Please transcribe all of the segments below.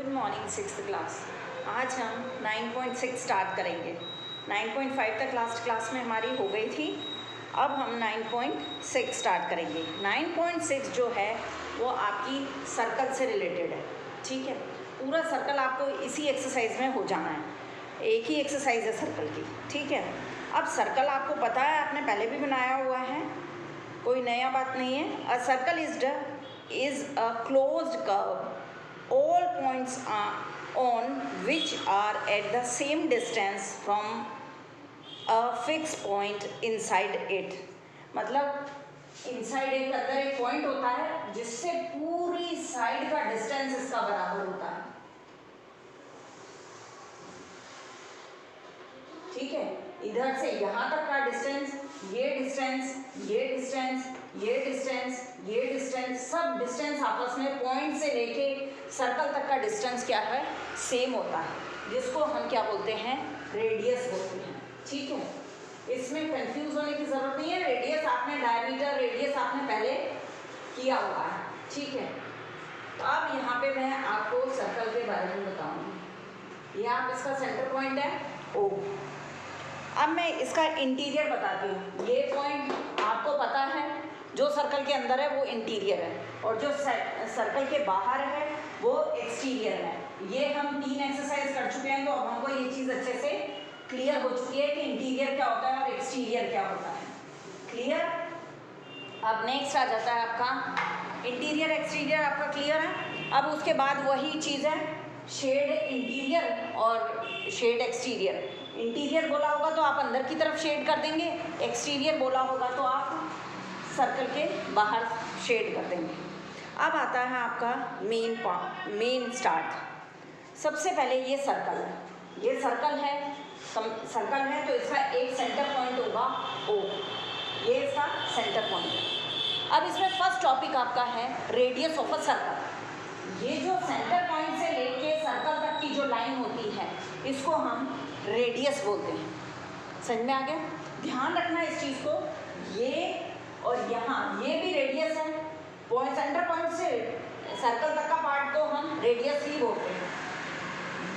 Good morning sixth class. आज हम 9.6 start करेंगे। 9.5 तक लास्ट क्लास में हमारी हो गई थी। अब हम 9.6 स्टार्ट करेंगे। 9.6 जो है वो आपकी सर्कल से रिलेटेड है। ठीक है, पूरा सर्कल आपको इसी एक्सरसाइज में हो जाना है। एक ही एक्सरसाइज है सर्कल की। ठीक है, अब सर्कल आपको पता है, आपने पहले भी बनाया हुआ है, कोई नया बात नहीं है। A circle is a closed curve. All points on which are at the same distance from a fixed point inside it. मतलब inside एक अंदर एक पॉइंट होता है जिससे पूरी साइड का डिस्टेंस इसका बराबर होता है। ठीक है, इधर से यहाँ तक का डिस्टेंस, ये डिस्टेंस, ये डिस्टेंस, ये डिस्टेंस, ये डिस्टेंस, सब डिस्टेंस आपस में पॉइंट से लेके सर्कल तक का डिस्टेंस क्या है, सेम होता है, जिसको हम क्या बोलते हैं, रेडियस बोलते हैं। ठीक है, इसमें कंफ्यूज होने की जरूरत नहीं है। रेडियस आपने डायमीटर, रेडियस आपने पहले किया हुआ है। ठीक है, तो अब यहाँ पे मैं आपको सर्कल के बारे में बताऊँगी। ये आप इसका सेंटर पॉइंट है ओ। अब मैं इसका इंटीरियर बताती हूँ। ये पॉइंट आपको पता है, जो सर्कल के अंदर है वो इंटीरियर है और जो सर्कल के बाहर है वो एक्सटीरियर है। ये हम 3 एक्सरसाइज कर चुके हैं, तो अब हमको ये चीज़ अच्छे से क्लियर हो चुकी है कि इंटीरियर क्या होता है और एक्सटीरियर क्या होता है। क्लियर? अब नेक्स्ट आ जाता है आपका इंटीरियर एक्सटीरियर। आपका क्लियर है? अब उसके बाद वही चीज़ है, शेड इंटीरियर और शेड एक्सटीरियर। इंटीरियर बोला होगा तो आप अंदर की तरफ शेड कर देंगे, एक्सटीरियर बोला होगा तो आप सर्कल के बाहर शेड कर देंगे। अब आता है आपका मेन स्टार्ट। सबसे पहले ये सर्कल है, ये सर्कल है तो इसका एक सेंटर पॉइंट होगा ओ। ये इसका सेंटर पॉइंट है। अब इसमें फर्स्ट टॉपिक आपका है रेडियस ऑफ अ सर्कल। ये जो सेंटर पॉइंट से लेके सर्कल तक की जो लाइन होती है इसको हम रेडियस बोलते हैं। समझ में आ गया? ध्यान रखना इस चीज़ को, ये और यहाँ ये भी रेडियस है। पॉइंट सेंटर पॉइंट से सर्कल तक का पार्ट को हम रेडियस ही बोलते हैं।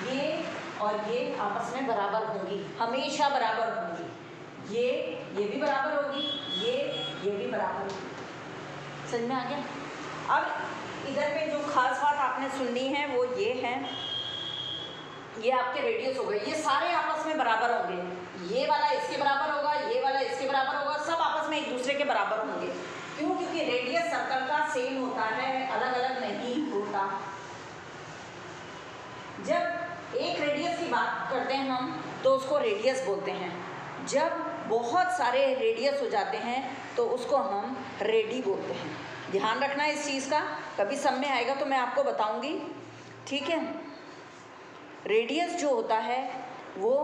ये और ये आपस में बराबर होंगी, हमेशा बराबर होंगी। ये भी बराबर होगी, ये भी बराबर होगी। समझ में आ गया? अब इधर पे जो खास बात आपने सुननी है वो ये है, ये आपके रेडियस हो गए, ये सारे आपस में बराबर होंगे। ये वाला इसके बराबर होगा, ये वाला इसके बराबर होगा, सब आपस में एक दूसरे के बराबर होंगे। क्यों? क्योंकि रेडियस सर्कल का सेम होता है, अलग अलग नहीं होता। जब एक रेडियस की बात करते हैं हम तो उसको रेडियस बोलते हैं। जब बहुत सारे रेडियस हो जाते हैं तो उसको हम रेडी बोलते हैं। ध्यान रखना इस चीज़ का, कभी सब में आएगा तो मैं आपको बताऊंगी। ठीक है, रेडियस जो होता है वो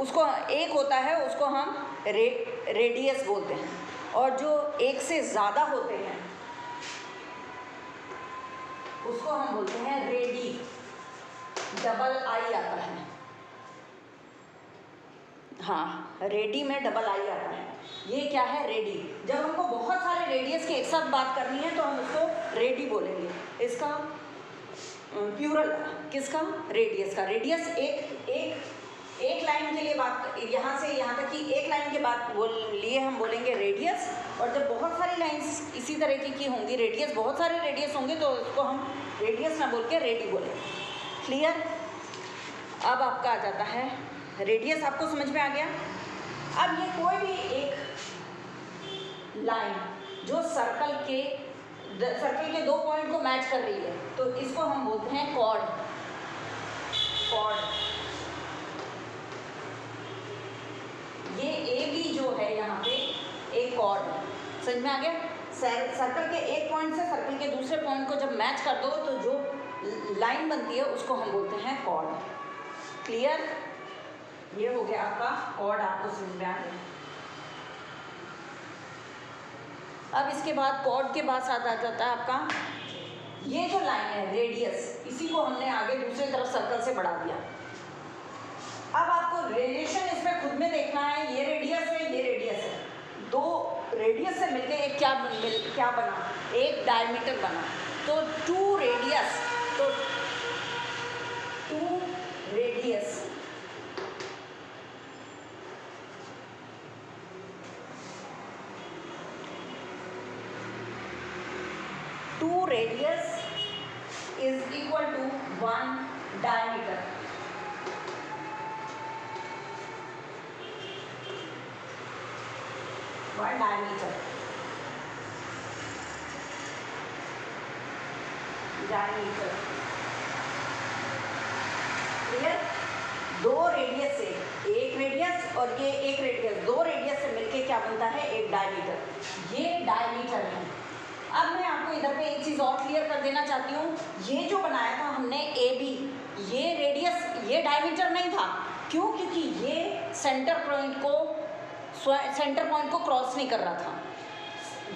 उसको एक होता है, उसको हम रेडियस बोलते हैं, और जो एक से ज़्यादा होते हैं उसको हम बोलते हैं रेडी। डबल आई आता है, हाँ, रेडी में डबल आई आता है। ये क्या है? रेडी। जब हमको बहुत सारे रेडियस की एक साथ बात करनी है तो हम उसको रेडी बोलेंगे। इसका प्लूरल किसका? रेडियस का। रेडियस एक लाइन के लिए बात, यहाँ से यहाँ तक की एक लाइन के बाद लिए हम बोलेंगे रेडियस। और जब बहुत सारी लाइंस इसी तरह की होंगी, रेडियस बहुत सारे रेडियस होंगे तो उसको हम रेडियस ना बोल के रेडी बोलेंगे। क्लियर? अब आपका आ जाता है रेडियस, आपको समझ में आ गया। अब ये कोई भी एक लाइन जो सर्कल के 2 पॉइंट को मैच कर रही है तो इसको हम बोलते हैं कॉर्ड। ये ए बी जो है यहाँ पे एक कॉर्ड है। समझ में आ गया? सर्कल के एक पॉइंट से सर्कल के दूसरे पॉइंट को जब मैच कर दो तो जो लाइन बनती है उसको हम बोलते हैं कॉर्ड। क्लियर? ये हो गया आपका कॉर्ड, आपको समझ में आ गया। अब इसके बाद कॉर्ड के बाद साथ आ जाता है आपका ये जो लाइन है रेडियस, इसी को हमने आगे दूसरी तरफ सर्कल से बढ़ा दिया। अब आपको रिलेशन इसमें खुद में देखना है, ये रेडियस है, ये रेडियस है, दो रेडियस से मिलके एक क्या बना? एक डायमीटर बना। तो 2 रेडियस, तो radius is equal to 1 diameter. Diameter clear. दो रेडियस से, एक रेडियस और ये एक रेडियस, दो रेडियस से मिलके क्या बनता है, एक डायमीटर। ये डायमीटर है। अब मैं आपको इधर पे एक चीज़ और क्लियर कर देना चाहती हूँ। ये जो बनाया था हमने ए बी, ये रेडियस, ये डायमीटर नहीं था। क्यों? क्योंकि ये सेंटर पॉइंट को क्रॉस नहीं कर रहा था।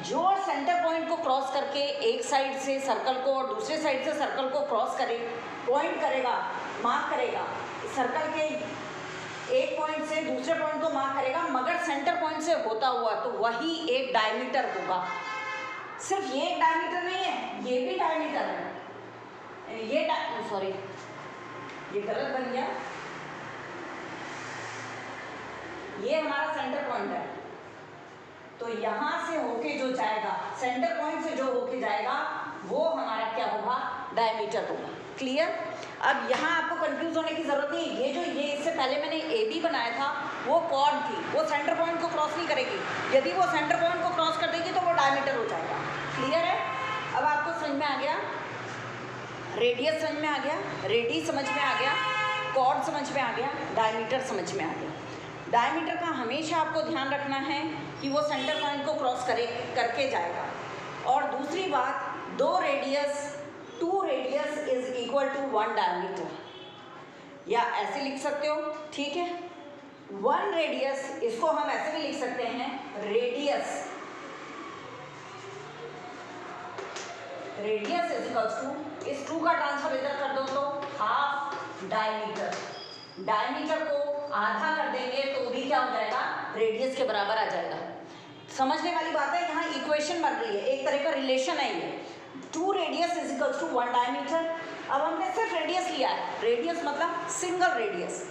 जो सेंटर पॉइंट को क्रॉस करके एक साइड से सर्कल को और दूसरे साइड से सर्कल को क्रॉस करे, पॉइंट करेगा, मार्क करेगा, सर्कल के एक पॉइंट से दूसरे पॉइंट को मार्क करेगा, मगर सेंटर पॉइंट से होता हुआ, तो वही एक डायमीटर होगा। सिर्फ ये एक डायमीटर नहीं है, ये भी डायमीटर है। ये सॉरी, ये गलत बन गया। ये हमारा सेंटर पॉइंट है, तो यहाँ से होके जो जाएगा, सेंटर पॉइंट से जो होके जाएगा, वो हमारा क्या होगा, डायमीटर होगा। क्लियर। अब यहाँ आपको कंफ्यूज होने की जरूरत नहीं है। ये इससे पहले मैंने ए बी बनाया था, वो कॉर्ड थी, वो सेंटर पॉइंट को क्रॉस नहीं करेगी। यदि वो सेंटर पॉइंट को क्रॉस कर देगी तो वो डायमीटर हो जाएगा। क्लियर है। अब आपको समझ में आ गया, रेडियस समझ में आ गया, रेडी समझ में आ गया, कॉर्ड समझ में आ गया, डायमीटर समझ में आ गया। डायमीटर का हमेशा आपको ध्यान रखना है कि वो सेंटर पॉइंट को क्रॉस करके जाएगा। और दूसरी बात, दो radius, 2 radius is equal to 1 diameter, या ऐसे लिख सकते हो, ठीक है। 1 रेडियस, इसको हम ऐसे भी लिख सकते हैं, रेडियस इज इक्वल टू, इस 2 का ट्रांसफर इधर कर दो तो हाफ डायमीटर। डायमीटर को आधा कर देंगे तो भी क्या हो जाएगा, रेडियस के बराबर आ जाएगा। समझने वाली बात है, यहाँ इक्वेशन बन रही है, एक तरह का रिलेशन है ये। 2 radius is equal to 1 diameter. अब हमने सिर्फ रेडियस लिया है, रेडियस मतलब सिंगल रेडियस,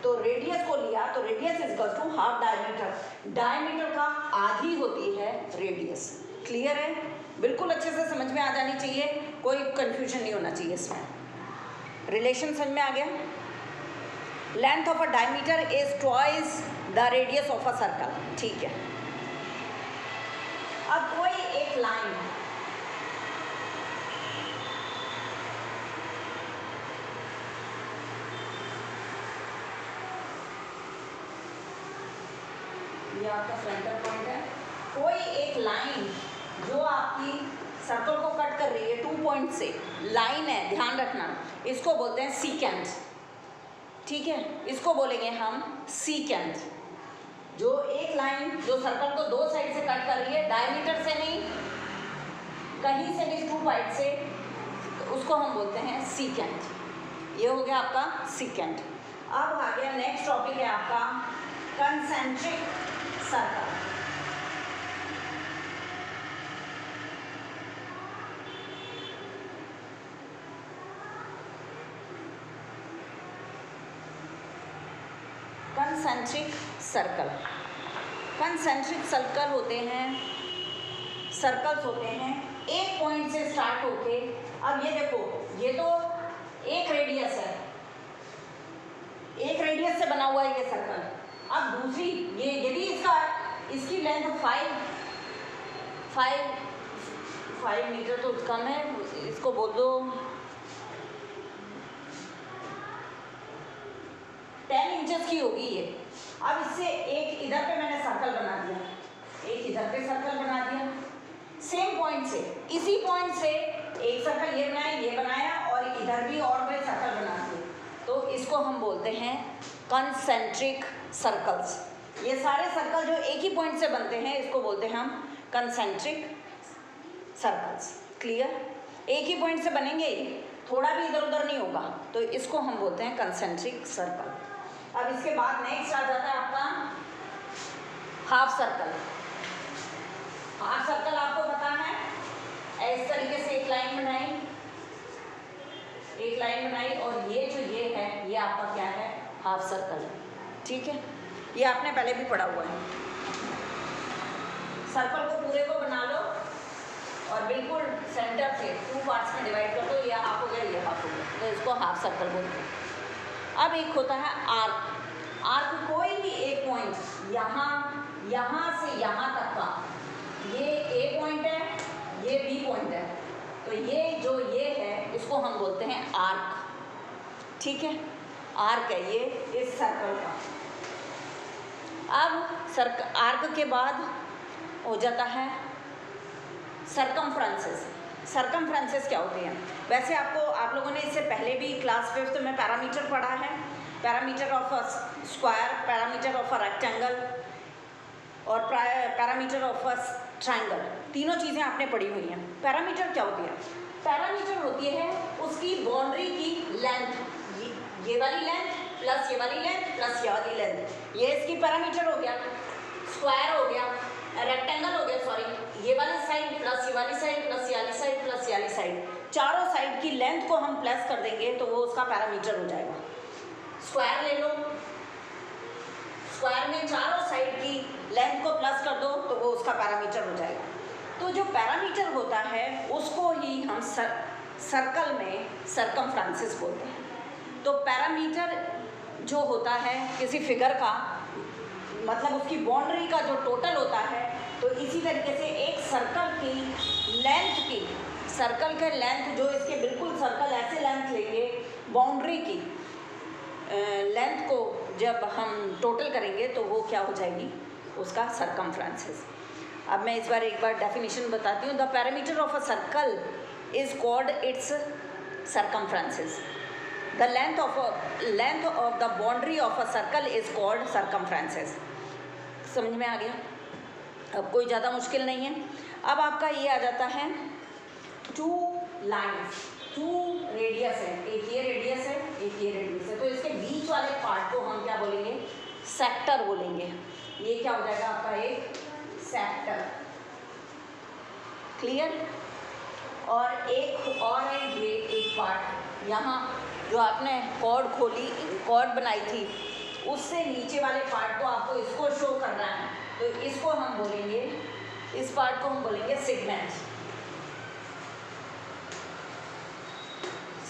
तो रेडियस को लिया तो radius is equal to half diameter. Diameter का आधी होती है रेडियस। क्लियर है, बिल्कुल अच्छे से समझ में आ जानी चाहिए, कोई कंफ्यूजन नहीं होना चाहिए इसमें। रिलेशन समझ में आ गया। Length of a diameter is twice the radius of a circle, ठीक है। अब कोई एक लाइन, ये आपका सेंटर पॉइंट है, कोई एक लाइन जो आपकी सर्कल को कट कर रही है 2 पॉइंट से, लाइन है, ध्यान रखना, इसको बोलते हैं सीकेंट, ठीक है। इसको बोलेंगे हम सीकेंट। जो एक लाइन जो सर्कल को 2 साइड से कट कर रही है, डायमीटर से नहीं, कहीं से भी 2 पॉइंट से, तो उसको हम बोलते हैं सीकेंट। ये हो गया आपका सीकेंट। अब आ गया नेक्स्ट टॉपिक है आपका concentric circle. Concentric circle, concentric circle होते हैं, सर्कल्स होते हैं एक पॉइंट से स्टार्ट होके। अब ये देखो, ये तो एक रेडियस है, एक रेडियस से बना हुआ है ये सर्कल। अब दूसरी, ये यदि इसकी लेंथ 5 मीटर तो कम है, इसको बोल दो 10 इंचेस की होगी ये। अब इससे एक इधर पे मैंने सर्कल बना दिया, एक इधर पे सर्कल बना दिया, सेम पॉइंट से, इसी पॉइंट से एक सर्कल ये बनाया और इधर भी और कोई सर्कल बना दिए, तो इसको हम बोलते हैं कंसेंट्रिक सर्कल्स। ये सारे सर्कल जो एक ही पॉइंट से बनते हैं, इसको बोलते हैं हम कंसेंट्रिक सर्कल्स। क्लियर। एक ही पॉइंट से बनेंगे, थोड़ा भी इधर उधर नहीं होगा, तो इसको हम बोलते हैं कंसेंट्रिक सर्कल। अब इसके बाद नेक्स्ट आ जाता है आपका हाफ सर्कल। हाफ सर्कल आपको पता है, इस तरीके से एक लाइन बनाई और ये जो ये है, ये आपका क्या है, हाफ सर्कल है, ठीक है। ये आपने पहले भी पढ़ा हुआ है। सर्कल को पूरे को बना लो और बिल्कुल सेंटर से 2 पार्ट्स में डिवाइड कर दो, ये हाफ हो गया, ये हाफ हो गया, तो इसको हाफ सर्कल बोलते हैं। अब एक होता है आर्क। आर्क कोई भी एक पॉइंट यहाँ से यहाँ तक का, ये ए पॉइंट है, ये बी पॉइंट है, तो ये है इसको हम बोलते हैं आर्क। ठीक है, आर्क है ये इस सर्कल का। अब आर्क के बाद हो जाता है सर्कमफ्रेंसेस। सर्कमफ्रेंसेस क्या होते हैं? वैसे आप लोगों ने इससे पहले भी क्लास 5th में पैरामीटर पढ़ा है, parameter of a square, parameter of a rectangle और पैरामीटर ऑफ अ ट्रायंगल, तीनों चीज़ें आपने पढ़ी हुई हैं। पैरामीटर क्या होती है? पैरामीटर होती है उसकी बाउंड्री की लेंथ, ये वाली लेंथ प्लस ये वाली लेंथ प्लस ये वाली लेंथ, ये इसकी पैरामीटर हो गया। स्क्वायर हो गया, रेक्टेंगल हो गया, सॉरी, ये वाली साइड प्लस ये वाली साइड प्लस ये वाली साइड प्लस ये वाली साइड, चारों साइड की लेंथ को हम प्लस कर देंगे तो वो उसका पैरामीटर हो जाएगा। स्क्वायर ले लो, स्क्वायर में चारों साइड की लेंथ को प्लस कर दो तो वो उसका पैरामीटर हो जाएगा। तो जो पैरामीटर होता है उसको ही हम सर्कल में सर्कमफ्रेंसेस बोलते हैं। तो पैरामीटर जो होता है किसी फिगर का, मतलब उसकी बाउंड्री का जो टोटल होता है, तो इसी तरीके से एक सर्कल की लेंथ की, सर्कल के लेंथ जो इसके बिल्कुल सर्कल ऐसे लेंथ लेंगे, बाउंड्री की लेंथ को जब हम टोटल करेंगे तो वो क्या हो जाएगी? उसका सर्कमफ्रेंसेस। अब मैं इस बार एक बार डेफिनेशन बताती हूँ। The parameter of a circle is called its circumferences. The length of the boundary of a circle is called circumferences. समझ में आ गया? अब कोई ज़्यादा मुश्किल नहीं है। अब आपका ये आ जाता है 2 लाइन्स, 2 रेडियस है, एक ये रेडियस है, एक ये रेडियस है, तो इसके बीच वाले पार्ट को हम क्या बोलेंगे? सेक्टर बोलेंगे। ये क्या हो जाएगा आपका? एक सेक्टर। क्लियर? और एक और है ये एक पार्ट, यहाँ जो आपने कॉर्ड बनाई थी, उससे नीचे वाले पार्ट को आपको इसको शो करना है, तो इसको हम बोलेंगे, इस पार्ट को हम बोलेंगे सेगमेंट।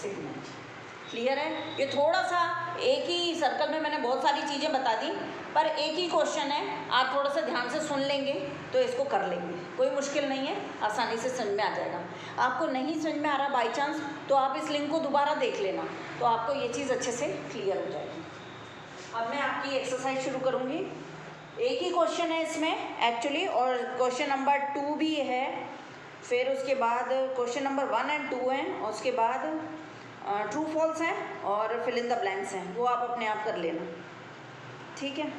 सेगमेंट। क्लियर है? ये थोड़ा सा एक ही सर्कल में मैंने बहुत सारी चीज़ें बता दी, पर एक ही क्वेश्चन है, आप थोड़ा सा ध्यान से सुन लेंगे तो इसको कर लेंगे, कोई मुश्किल नहीं है, आसानी से समझ में आ जाएगा। आपको नहीं समझ में आ रहा बाई चांस, तो आप इस लिंक को दोबारा देख लेना, तो आपको ये चीज़ अच्छे से क्लियर हो जाएगी। अब मैं आपकी एक्सरसाइज शुरू करूँगी। एक ही क्वेश्चन है इसमें एक्चुअली, और क्वेश्चन नंबर 2 भी है, फिर उसके बाद क्वेश्चन नंबर 1 और 2 हैं, और उसके बाद ट्रू फॉल्स हैं और फिल इन द ब्लैंक्स हैं, वो आप अपने आप कर लेना। ठीक है?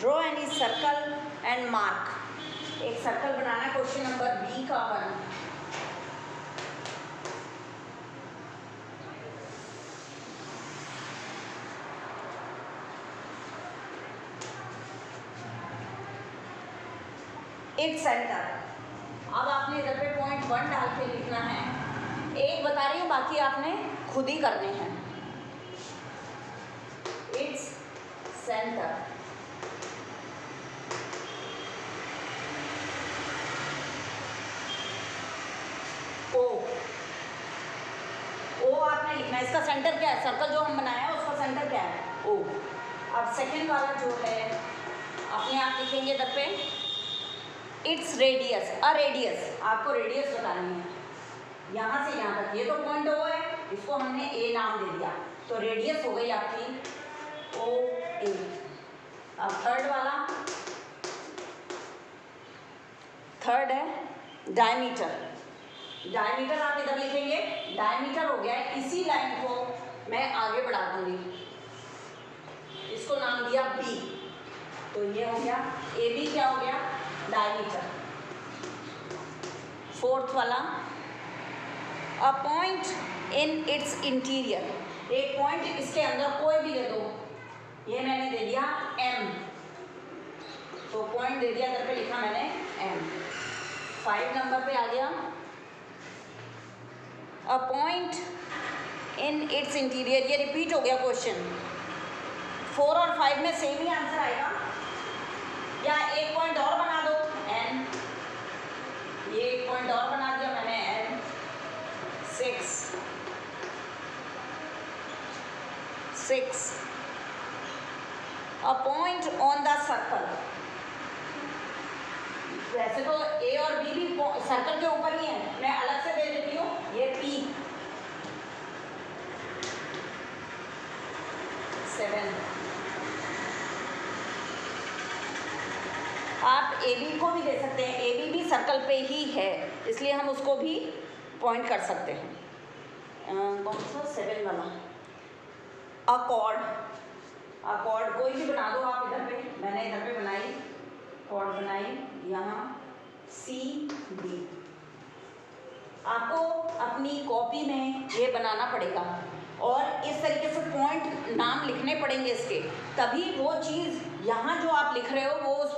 Draw any circle and mark. एक सर्कल बनाना है, क्वेश्चन नंबर बी का 1। Its centre. अब आपने इधर पे पॉइंट 1 डाल के लिखना है। एक बता रही हूँ, बाकी आपने खुद ही करने हैं। Its centre. ओ आपने लिखना है। इसका सेंटर क्या है? सर्कल जो हम बनाया है उसका सेंटर क्या है? ओ। अब सेकंड वाला जो है अपने आप लिखेंगे इधर पे, इट्स रेडियस। अ रेडियस, आपको रेडियस बतानी है यहाँ से यहाँ तक। ये तो पॉइंट ओ है, इसको हमने ए नाम दे दिया, तो रेडियस हो गई आपकी ओ ए। अब थर्ड है डायमीटर। डायमीटर आप इधर लिखेंगे, डायमीटर हो गया है, इसी लाइन को मैं आगे बढ़ा दूंगी, इसको नाम दिया बी, तो ये हो गया ए बी। क्या हो गया? डायमीटर। फोर्थ वाला, a point in its interior, एक पॉइंट इसके अंदर कोई भी ले दो, ये मैंने दे दिया M, तो पॉइंट दे दिया, इधर पे लिखा मैंने M। 5 नंबर पे आ गया, a point in its interior, ये रिपीट हो गया क्वेश्चन। 4 और 5 में सेम ही आंसर आएगा, या एक पॉइंट और बना दो N, ये एक पॉइंट और बना दिया मैंने N। 6 a point on the circle, वैसे तो A और B भी सर्कल के ऊपर ही है, मैं अलग से दे देती हूँ, ये P। 7 आप AB को भी दे सकते हैं, AB भी सर्कल पे ही है, इसलिए हम उसको भी पॉइंट कर सकते हैं। कौन सा 7 वाला, अकॉर्ड, अकॉर्ड कोई भी बना दो आप, इधर पे मैंने इधर पे बनाई, कॉर्ड बनाई, यहाँ CD। आपको अपनी कॉपी में ये बनाना पड़ेगा और इस तरीके से पॉइंट नाम लिखने पड़ेंगे इसके, तभी वो चीज़ यहाँ जो आप लिख रहे हो वो उस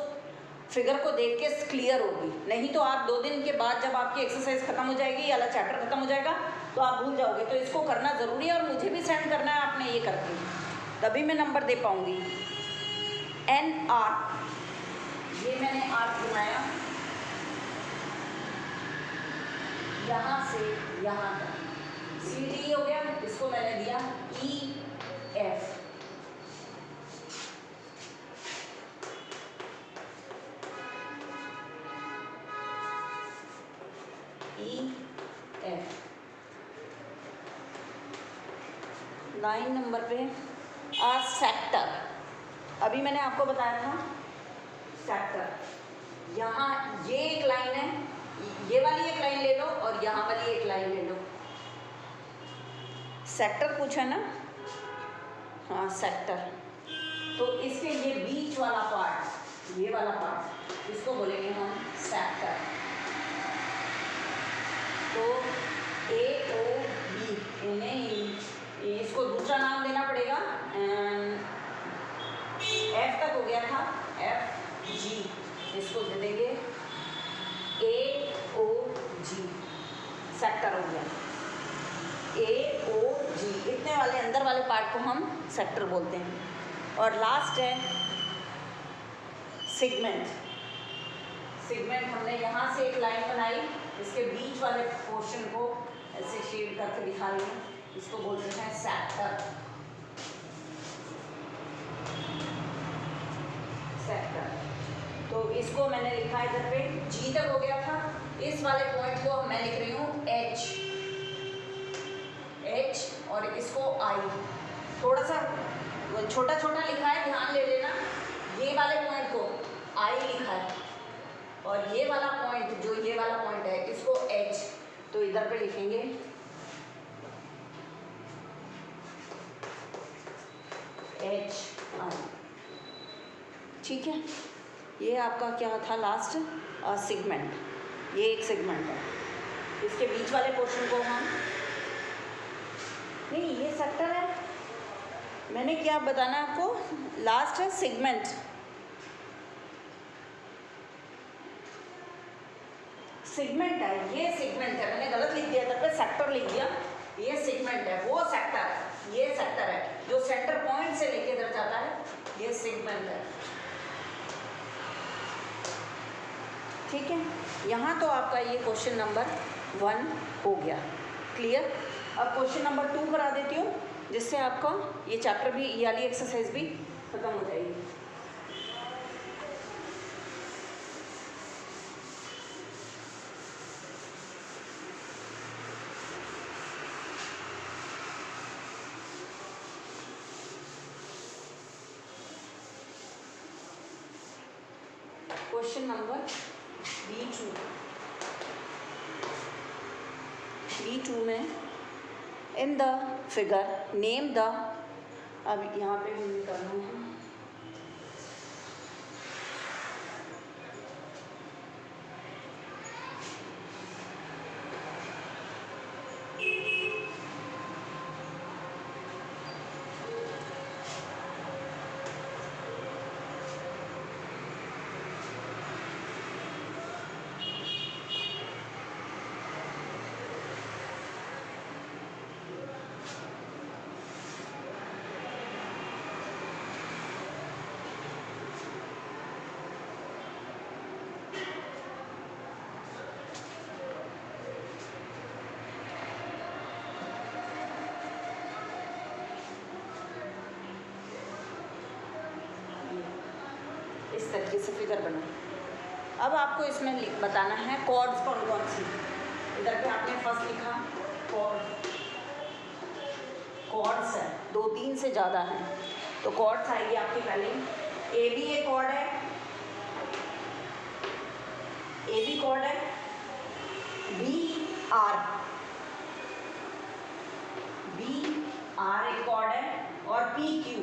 फिगर को देख के क्लियर होगी। नहीं तो आप 2 दिन के बाद जब आपकी एक्सरसाइज खत्म हो जाएगी या चैप्टर खत्म हो जाएगा तो आप भूल जाओगे। तो इसको करना ज़रूरी है और मुझे भी सेंड करना है आपने ये करके, तभी मैं नंबर दे पाऊँगी। NR, ये मैंने आर्क बनाया यहाँ से यहाँ तक, CD हो गया, इसको मैंने दिया EF। EF 9 नंबर पे सेक्टर, अभी मैंने आपको बताया था सेक्टर, यहाँ ये एक लाइन है, ये वाली एक लाइन ले लो और यहाँ वाली एक लाइन ले लो, सेक्टर पूछा ना, हाँ सेक्टर, तो इसके ये बीच वाला पार्ट, ये वाला पार्ट, इसको बोलेंगे हम सेक्टर। तो AOB, इसको दूसरा नाम देना पड़ेगा, F तक हो गया था, FG, इसको दे देंगे AOG, सेक्टर हो गया AOG। इतने वाले अंदर वाले पार्ट को हम सेक्टर बोलते हैं। और लास्ट है सेगमेंट। सेगमेंट हमने यहाँ से एक लाइन बनाई, इसके बीच वाले पोर्शन को ऐसे शेड करके दिखा रही हूँ, इसको बोलते हैं सेक्टर। सेक्टर, तो इसको मैंने लिखा इधर पे G तक हो गया था, इस वाले पॉइंट को मैं लिख रही हूँ H और इसको I। थोड़ा सा छोटा छोटा लिखा है, ध्यान ले लेना, ये वाले पॉइंट को I लिखा है और ये वाला पॉइंट, जो ये वाला पॉइंट है, इसको H, तो इधर पे लिखेंगे HI। ठीक है, ये आपका क्या था लास्ट, सेगमेंट, ये एक सेगमेंट है, इसके बीच वाले पोर्शन को हम, नहीं ये सेक्टर है, मैंने क्या बताना आपको, लास्ट है सेगमेंट। सेगमेंट है, ये सेगमेंट है, मैंने गलत लिख दिया था, पर सेक्टर लिख दिया, ये सेगमेंट है, वो सेक्टर है, ये सेक्टर है, जो सेंटर पॉइंट से लेके इधर जाता है, ये सेगमेंट है। ठीक है, यहाँ तो आपका ये क्वेश्चन नंबर 1 हो गया क्लियर। अब क्वेश्चन नंबर 2 करा देती हूँ, जिससे आपका ये चैप्टर भी, ये वाली एक्सरसाइज भी खत्म हो जाएगी। क्वेश्चन नंबर B2 में in the figure name the, अब यहाँ पे भी करना है, इस तरीके से फिगर बना। अब आपको इसमें बताना है कॉर्ड्स कौन कौन सी। इधर पे आपने फर्स्ट लिखा कॉर्ड्स है, 2-3 से ज़्यादा हैं तो कॉर्ड्स आएगी आपकी पहले। ए बी एक कॉर्ड है, ए बी कॉर्ड है, बी आर एक कॉर्ड है, और पी क्यू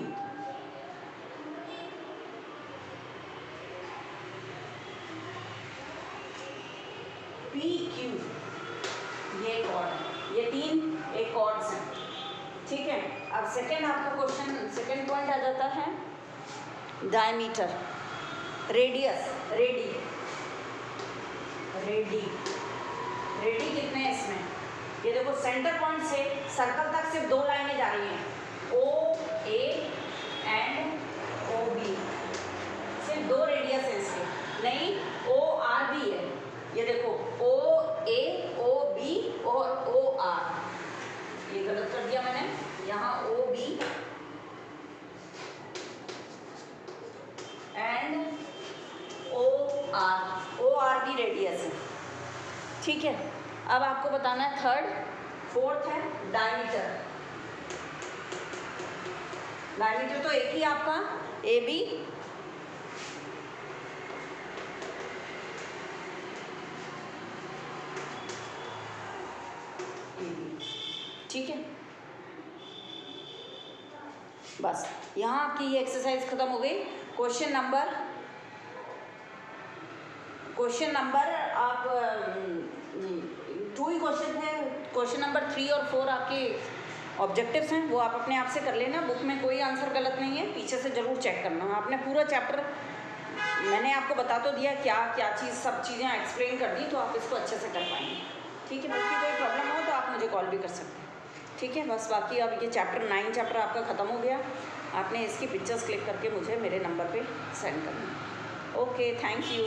ये कॉर्ड है। ये 3 एक कॉर्ड्स हैं, ठीक है। अब सेकेंड आपका क्वेश्चन, सेकेंड पॉइंट आ जाता है डायमीटर, रेडियस, रेडी कितने हैं इसमें? ये देखो सेंटर पॉइंट से सर्कल तक सिर्फ 2 लाइनें जा रही हैं, ओ ए एंड ओ बी, सिर्फ 2 रेडियस है इसके, नहीं ओ आर भी है। ये देखो ओ ए ओ बी और ओ आर, ये गलत कर दिया मैंने, यहाँ O B and O R भी रेडियस है, ठीक है। अब आपको बताना है थर्ड, फोर्थ है डायमीटर। डायमीटर तो एक ही आपका ए बी, ठीक है। बस यहाँ आपकी ये एक्सरसाइज खत्म हो गई। क्वेश्चन नंबर आप 2 ही क्वेश्चन है, क्वेश्चन नंबर 3 और 4 आपके ऑब्जेक्टिव्स हैं, वो आप अपने आप से कर लेना। बुक में कोई आंसर गलत नहीं है, पीछे से ज़रूर चेक करना। आपने पूरा चैप्टर मैंने आपको बता तो दिया, क्या क्या चीज़, सब चीज़ें एक्सप्लेन कर दी, तो आप इसको अच्छे से कर पाएंगे, ठीक है। बाकी कोई प्रॉब्लम हो तो आप मुझे कॉल भी कर सकते हैं, ठीक है। बस बाकी अब ये चैप्टर 9 चैप्टर आपका ख़त्म हो गया। आपने इसकी पिक्चर्स क्लिक करके मुझे मेरे नंबर पे सेंड करना। Okay, thank you.